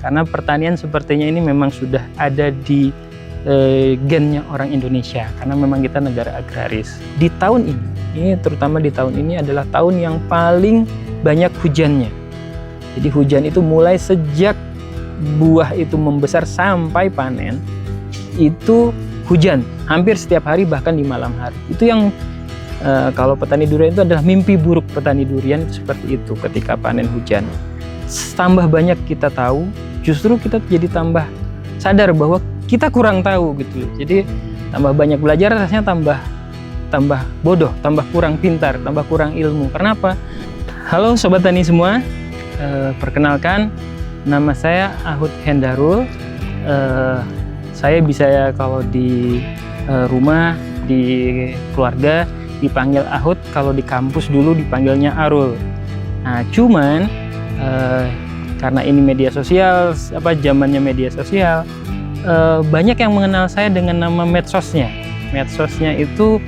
karena pertanian sepertinya ini memang sudah ada di gennya orang Indonesia, karena memang kita negara agraris. Di tahun ini terutama di tahun ini adalah tahun yang paling banyak hujannya. Jadi hujan itu mulai sejak buah itu membesar sampai panen, itu hujan hampir setiap hari, bahkan di malam hari. Itu yang kalau petani durian itu adalah mimpi buruk petani durian, itu seperti itu ketika panen hujan. Tambah banyak kita tahu, justru kita jadi tambah sadar bahwa kita kurang tahu gitu. Jadi tambah banyak belajar, rasanya tambah bodoh, tambah kurang pintar, tambah kurang ilmu. Karena apa? Halo Sobat Tani semua, perkenalkan nama saya Ahud Hendarul. Saya bisa kalau di rumah, di keluarga dipanggil Ahud, kalau di kampus dulu dipanggilnya Arul. Nah, cuman karena ini media sosial, zamannya media sosial, banyak yang mengenal saya dengan nama medsosnya. Medsosnya itu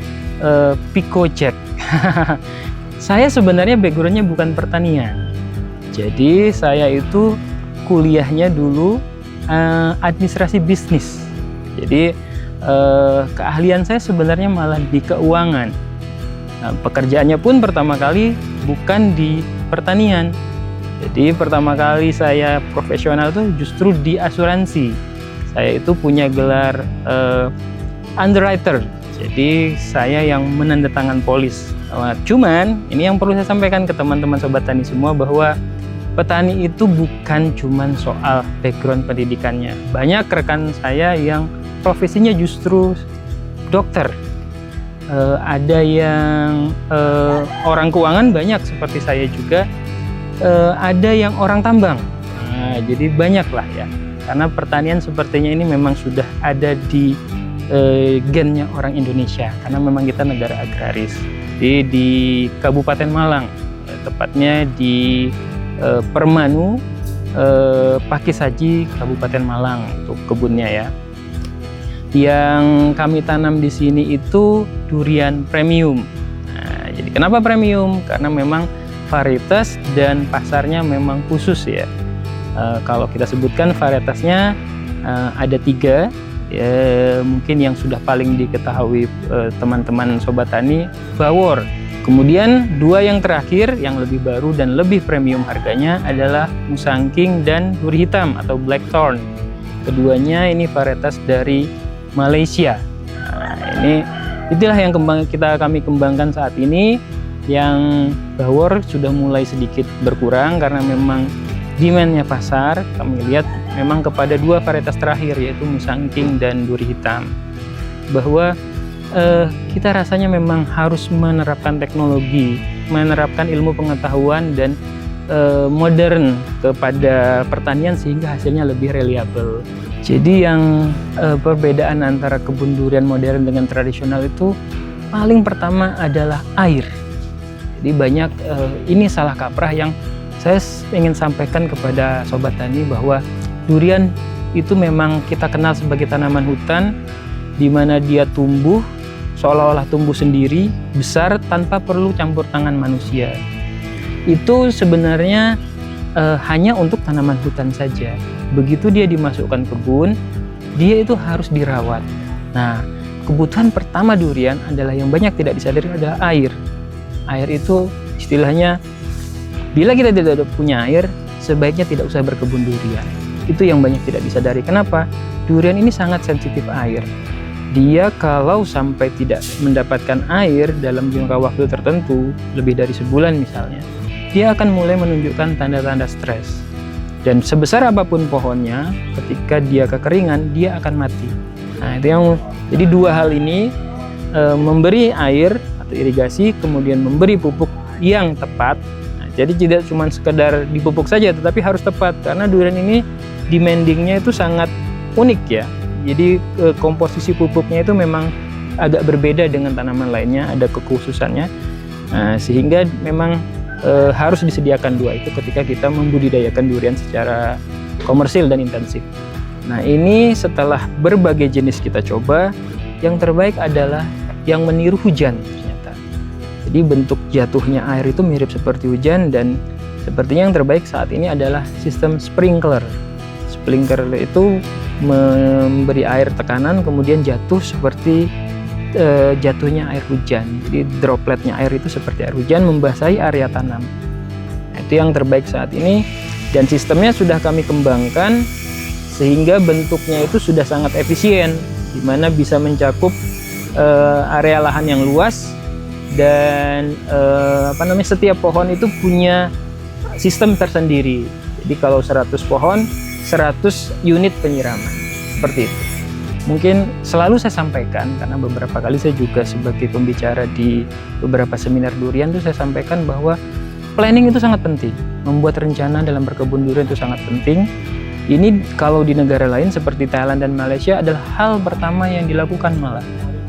Pico Jack. Saya sebenarnya backgroundnya bukan pertanian. Jadi saya itu kuliahnya dulu administrasi bisnis. Jadi keahlian saya sebenarnya malah di keuangan. Nah, pekerjaannya pun pertama kali bukan di pertanian. Jadi pertama kali saya profesional tuh justru di asuransi. Saya itu punya gelar underwriter. Jadi saya yang menandatangan polis. Cuman ini yang perlu saya sampaikan ke teman-teman Sobat Tani semua, bahwa petani itu bukan cuman soal background pendidikannya. Banyak rekan saya yang profesinya justru dokter. Ada yang orang keuangan, banyak seperti saya juga. Ada yang orang tambang. Nah, jadi banyak lah ya. Karena pertanian sepertinya ini memang sudah ada di gennya orang Indonesia. Karena memang kita negara agraris. Jadi di Kabupaten Malang, tepatnya di Permanu, Pakisaji, Kabupaten Malang, untuk kebunnya ya. Yang kami tanam di sini itu durian premium. Nah, jadi kenapa premium? Karena memang varietas dan pasarnya memang khusus ya. Kalau kita sebutkan varietasnya ada 3. Mungkin yang sudah paling diketahui teman-teman Sobat Tani, Bawor. Kemudian 2 yang terakhir yang lebih baru dan lebih premium harganya adalah Musangking dan Duri Hitam atau Blackthorn. Keduanya ini varietas dari Malaysia. Nah, itulah yang kami kembangkan saat ini. Yang Bawor sudah mulai sedikit berkurang karena memang demand-nya pasar. Kami lihat memang kepada 2 varietas terakhir, yaitu Musangking dan Duri Hitam. Bahwa kita rasanya memang harus menerapkan teknologi, menerapkan ilmu pengetahuan dan modern kepada pertanian sehingga hasilnya lebih reliable. Jadi yang perbedaan antara kebun durian modern dengan tradisional itu paling pertama adalah air. Jadi banyak ini salah kaprah yang saya ingin sampaikan kepada Sobat Tani, bahwa durian itu memang kita kenal sebagai tanaman hutan, di mana dia tumbuh seolah-olah tumbuh sendiri, besar tanpa perlu campur tangan manusia. Itu sebenarnya hanya untuk tanaman hutan saja. Begitu dia dimasukkan kebun, dia itu harus dirawat. Nah, kebutuhan pertama durian adalah yang banyak tidak disadari adalah air. Air itu istilahnya, bila kita tidak punya air, sebaiknya tidak usah berkebun durian. Itu yang banyak tidak disadari. Kenapa? Durian ini sangat sensitif air. Dia kalau sampai tidak mendapatkan air dalam jangka waktu tertentu, lebih dari sebulan misalnya, dia akan mulai menunjukkan tanda-tanda stres. Dan sebesar apapun pohonnya, ketika dia kekeringan, dia akan mati. Nah, itu yang jadi 2 hal ini, memberi air atau irigasi, kemudian memberi pupuk yang tepat. Nah, jadi tidak cuma sekedar dipupuk saja, tetapi harus tepat, karena durian ini demandingnya itu sangat unik ya. Jadi komposisi pupuknya itu memang agak berbeda dengan tanaman lainnya, ada kekhususannya. Nah, sehingga memang harus disediakan 2 itu ketika kita membudidayakan durian secara komersil dan intensif. Nah, ini setelah berbagai jenis kita coba, yang terbaik adalah yang meniru hujan ternyata. Jadi bentuk jatuhnya air itu mirip seperti hujan, dan sepertinya yang terbaik saat ini adalah sistem sprinkler. Sprinkler itu memberi air tekanan kemudian jatuh seperti jatuhnya air hujan. Jadi dropletnya air itu seperti air hujan membasahi area tanam. Nah, itu yang terbaik saat ini, dan sistemnya sudah kami kembangkan sehingga bentuknya itu sudah sangat efisien, di mana bisa mencakup area lahan yang luas, dan setiap pohon itu punya sistem tersendiri. Jadi kalau 100 pohon 100 unit penyiraman, seperti itu. Mungkin selalu saya sampaikan, karena beberapa kali saya juga sebagai pembicara di beberapa seminar durian itu saya sampaikan bahwa planning itu sangat penting. Membuat rencana dalam berkebun durian itu sangat penting. Ini kalau di negara lain seperti Thailand dan Malaysia adalah hal pertama yang dilakukan malah.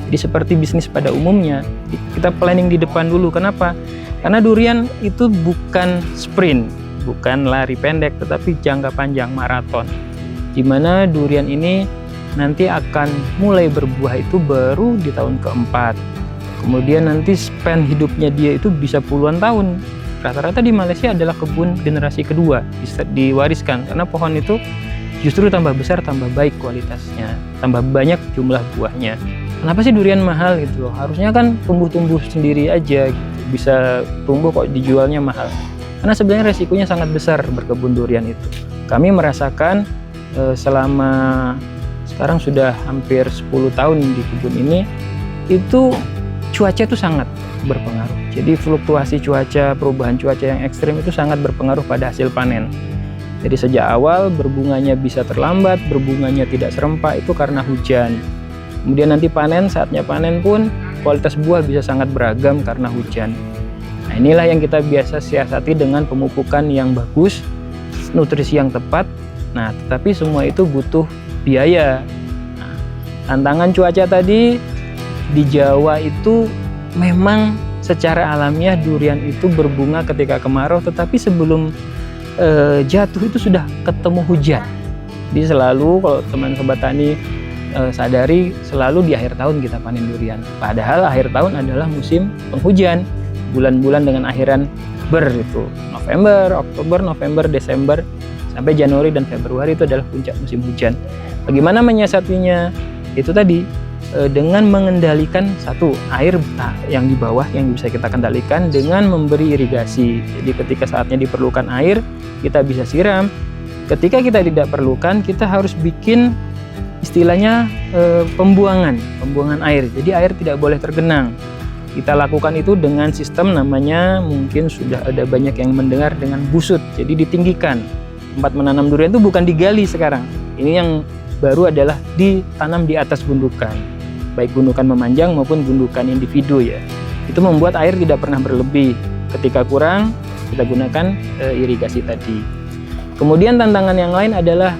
Jadi seperti bisnis pada umumnya, kita planning di depan dulu. Kenapa? Karena durian itu bukan sprint, bukan lari pendek, tetapi jangka panjang, maraton. Di mana durian ini nanti akan mulai berbuah itu baru di tahun keempat. Kemudian nanti span hidupnya dia itu bisa puluhan tahun. Rata-rata di Malaysia adalah kebun generasi kedua, bisa diwariskan. Karena pohon itu justru tambah besar, tambah baik kualitasnya, tambah banyak jumlah buahnya. Kenapa sih durian mahal gitu loh? Harusnya kan tumbuh-tumbuh sendiri aja gitu. Bisa tumbuh kok dijualnya mahal. Karena sebenarnya resikonya sangat besar berkebun durian itu. Kami merasakan selama sekarang sudah hampir 10 tahun di kebun ini, itu cuaca itu sangat berpengaruh. Jadi fluktuasi cuaca, perubahan cuaca yang ekstrim itu sangat berpengaruh pada hasil panen. Jadi sejak awal berbunganya bisa terlambat, berbunganya tidak serempak itu karena hujan. Kemudian nanti panen, saatnya panen pun kualitas buah bisa sangat beragam karena hujan. Nah, inilah yang kita biasa siasati dengan pemupukan yang bagus, nutrisi yang tepat. Nah, tetapi semua itu butuh biaya. Nah, tantangan cuaca tadi di Jawa itu memang secara alamiah durian itu berbunga ketika kemarau, tetapi sebelum jatuh itu sudah ketemu hujan. Jadi selalu kalau teman sobat tani sadari, selalu di akhir tahun kita panen durian. Padahal akhir tahun adalah musim penghujan. Bulan-bulan dengan akhiran itu November, Oktober, November, Desember sampai Januari dan Februari itu adalah puncak musim hujan. Bagaimana menyiasatinya? Itu tadi dengan mengendalikan satu air yang di bawah yang bisa kita kendalikan dengan memberi irigasi. Jadi ketika saatnya diperlukan air, kita bisa siram. Ketika kita tidak perlukan, kita harus bikin istilahnya pembuangan air. Jadi air tidak boleh tergenang. Kita lakukan itu dengan sistem namanya, mungkin sudah ada banyak yang mendengar, dengan busut. Jadi ditinggikan. Tempat menanam durian itu bukan digali sekarang. Ini yang baru adalah ditanam di atas gundukan. Baik gundukan memanjang maupun gundukan individu ya. Itu membuat air tidak pernah berlebih. Ketika kurang, kita gunakan irigasi tadi. Kemudian tantangan yang lain adalah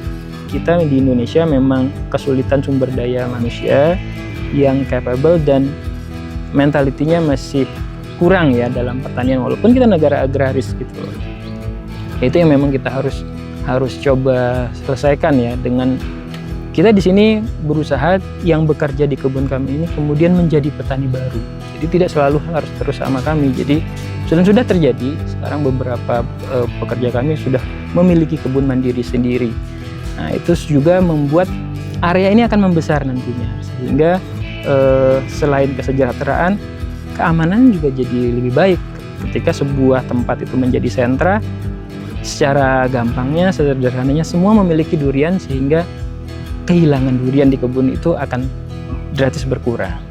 kita di Indonesia memang kesulitan sumber daya manusia yang capable dan mentalitinya masih kurang ya dalam pertanian, walaupun kita negara agraris gitu loh. Itu yang memang kita harus coba selesaikan ya, dengan kita di sini berusaha yang bekerja di kebun kami ini kemudian menjadi petani baru. Jadi tidak selalu harus terus sama kami. Jadi sudah terjadi sekarang beberapa pekerja kami sudah memiliki kebun mandiri sendiri. Nah, itu juga membuat area ini akan membesar nantinya, sehingga selain kesejahteraan, keamanan juga jadi lebih baik. Ketika sebuah tempat itu menjadi sentra, secara gampangnya, sederhananya semua memiliki durian, sehingga kehilangan durian di kebun itu akan gratis berkurang.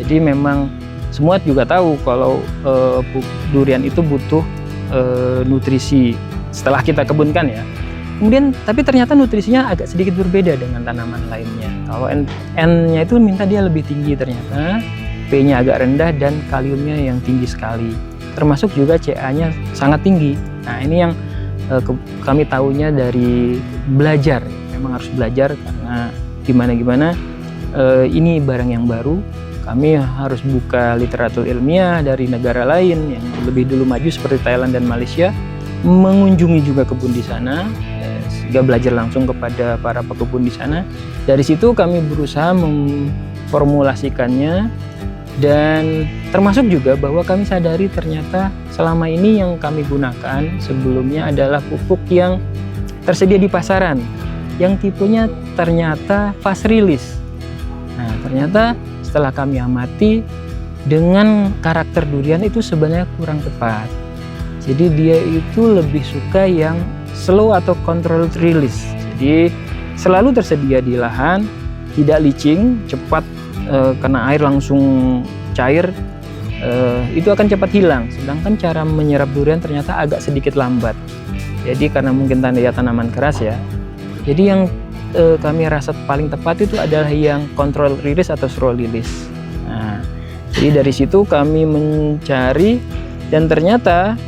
Jadi memang semua juga tahu kalau durian itu butuh nutrisi setelah kita kebunkan ya. Kemudian, tapi ternyata nutrisinya agak sedikit berbeda dengan tanaman lainnya. Kalau N-nya itu minta dia lebih tinggi ternyata, P-nya agak rendah, dan kaliumnya yang tinggi sekali. Termasuk juga Ca-nya sangat tinggi. Nah, ini yang kami tahunya dari belajar. Memang harus belajar karena gimana-gimana ini barang yang baru. Kami harus buka literatur ilmiah dari negara lain yang lebih dulu maju seperti Thailand dan Malaysia, mengunjungi juga kebun di sana, sehingga belajar langsung kepada para pekebun di sana. Dari situ kami berusaha memformulasikannya, dan termasuk juga bahwa kami sadari ternyata selama ini yang kami gunakan sebelumnya adalah pupuk yang tersedia di pasaran. yang tipenya ternyata fast release. Nah, ternyata setelah kami amati, dengan karakter durian itu sebenarnya kurang tepat. Jadi dia itu lebih suka yang slow atau controlled release. Jadi selalu tersedia di lahan, tidak licin, cepat kena air langsung cair, itu akan cepat hilang. Sedangkan cara menyerap durian ternyata agak sedikit lambat. Jadi karena mungkin dia tanaman keras ya. Jadi yang kami rasa paling tepat itu adalah yang control release atau slow release. Nah, jadi dari situ kami mencari dan ternyata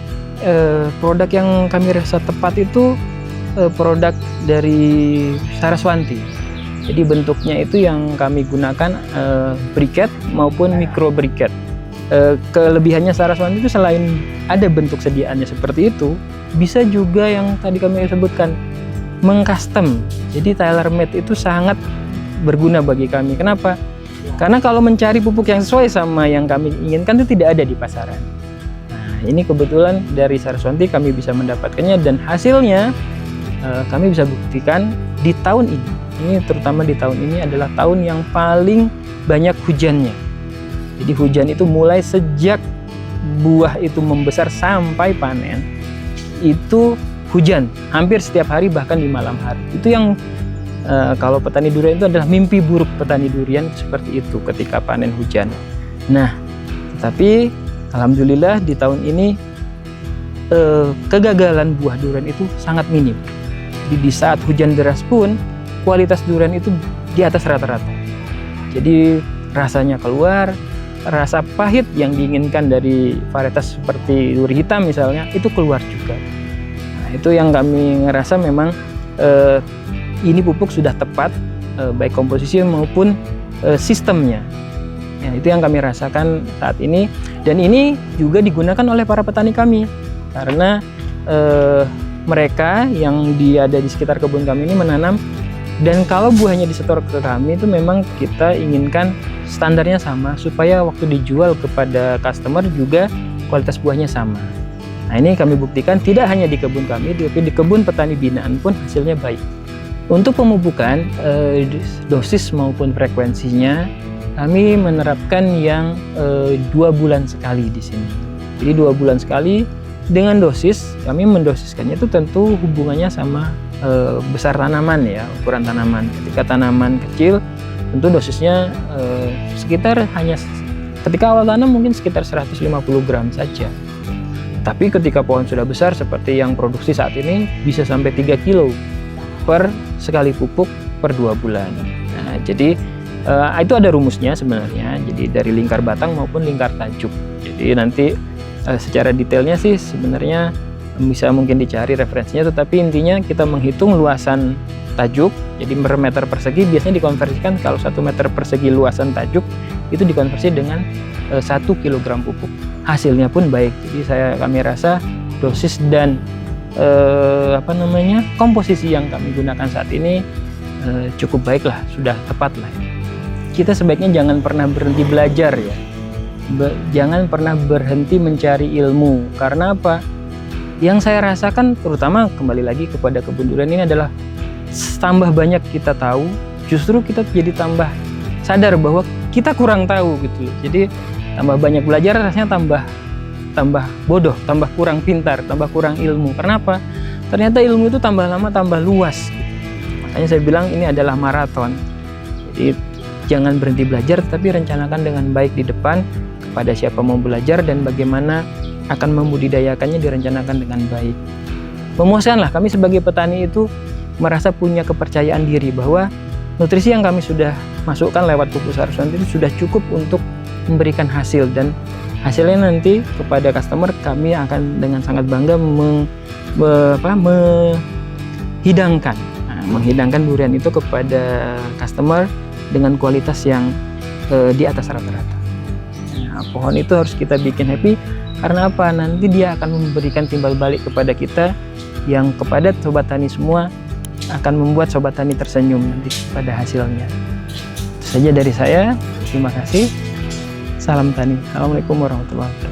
produk yang kami rasa tepat itu produk dari Saraswanti. Jadi bentuknya itu yang kami gunakan briquette maupun micro briquette. Kelebihannya Saraswanti itu selain ada bentuk sediaannya seperti itu, bisa juga yang tadi kami sebutkan mengcustom. Jadi tailor made itu sangat berguna bagi kami. Kenapa? Karena kalau mencari pupuk yang sesuai sama yang kami inginkan itu tidak ada di pasaran. Nah, ini kebetulan dari Saraswanti kami bisa mendapatkannya dan hasilnya kami bisa buktikan di tahun ini. Ini terutama di tahun ini adalah tahun yang paling banyak hujannya. Jadi hujan itu mulai sejak buah itu membesar sampai panen, itu hujan hampir setiap hari, bahkan di malam hari. Itu yang kalau petani durian itu adalah mimpi buruk petani durian seperti itu ketika panen hujan. Nah, tetapi alhamdulillah di tahun ini kegagalan buah durian itu sangat minim. Jadi di saat hujan deras pun kualitas durian itu di atas rata-rata. Jadi rasanya keluar, rasa pahit yang diinginkan dari varietas seperti duri hitam misalnya itu keluar juga. Nah, itu yang kami ngerasa memang ini pupuk sudah tepat, baik komposisi maupun sistemnya. Ya, itu yang kami rasakan saat ini, dan ini juga digunakan oleh para petani kami karena mereka yang ada di sekitar kebun kami ini menanam, dan kalau buahnya disetor ke kami itu memang kita inginkan standarnya sama supaya waktu dijual kepada customer juga kualitas buahnya sama. Nah, ini kami buktikan tidak hanya di kebun kami, tapi di kebun petani binaan pun hasilnya baik. Untuk pemupukan dosis maupun frekuensinya kami menerapkan yang 2 bulan sekali di sini. Jadi 2 bulan sekali dengan dosis, kami mendosiskannya itu tentu hubungannya sama besar tanaman ya, ukuran tanaman. Ketika tanaman kecil tentu dosisnya sekitar hanya ketika awal tanam mungkin sekitar 150 gram saja. Tapi ketika pohon sudah besar seperti yang produksi saat ini bisa sampai 3 kilo per sekali pupuk per 2 bulan. Nah, jadi itu ada rumusnya sebenarnya. Jadi dari lingkar batang maupun lingkar tajuk. Jadi nanti secara detailnya sih sebenarnya bisa mungkin dicari referensinya, tetapi intinya kita menghitung luasan tajuk. Jadi per meter persegi biasanya dikonversikan, kalau 1 meter persegi luasan tajuk itu dikonversi dengan 1 kilogram pupuk. Hasilnya pun baik. Jadi kami rasa dosis dan komposisi yang kami gunakan saat ini cukup baik lah, sudah tepat lah. Kita sebaiknya jangan pernah berhenti belajar ya. Jangan pernah berhenti mencari ilmu. Karena apa? Yang saya rasakan terutama kembali lagi kepada kebun durian ini adalah tambah banyak kita tahu, justru kita jadi tambah sadar bahwa kita kurang tahu gitu loh. Jadi tambah banyak belajar rasanya tambah bodoh, tambah kurang pintar, tambah kurang ilmu. Karena apa? Ternyata ilmu itu tambah lama tambah luas gitu. Makanya saya bilang ini adalah maraton. Jadi jangan berhenti belajar, tapi rencanakan dengan baik di depan kepada siapa mau belajar dan bagaimana akan membudidayakannya direncanakan dengan baik. Memuaskanlah, kami sebagai petani itu merasa punya kepercayaan diri bahwa nutrisi yang kami sudah masukkan lewat pupuk Saraswanti itu sudah cukup untuk memberikan hasil, dan hasilnya nanti kepada customer kami akan dengan sangat bangga menghidangkan durian itu kepada customer dengan kualitas yang di atas rata-rata. Nah, pohon itu harus kita bikin happy. Karena apa? Nanti dia akan memberikan timbal balik kepada kita, yang kepada sobat tani semua akan membuat sobat tani tersenyum nanti pada hasilnya. Itu saja dari saya. Terima kasih. Salam tani. Assalamualaikum warahmatullahi wabarakatuh.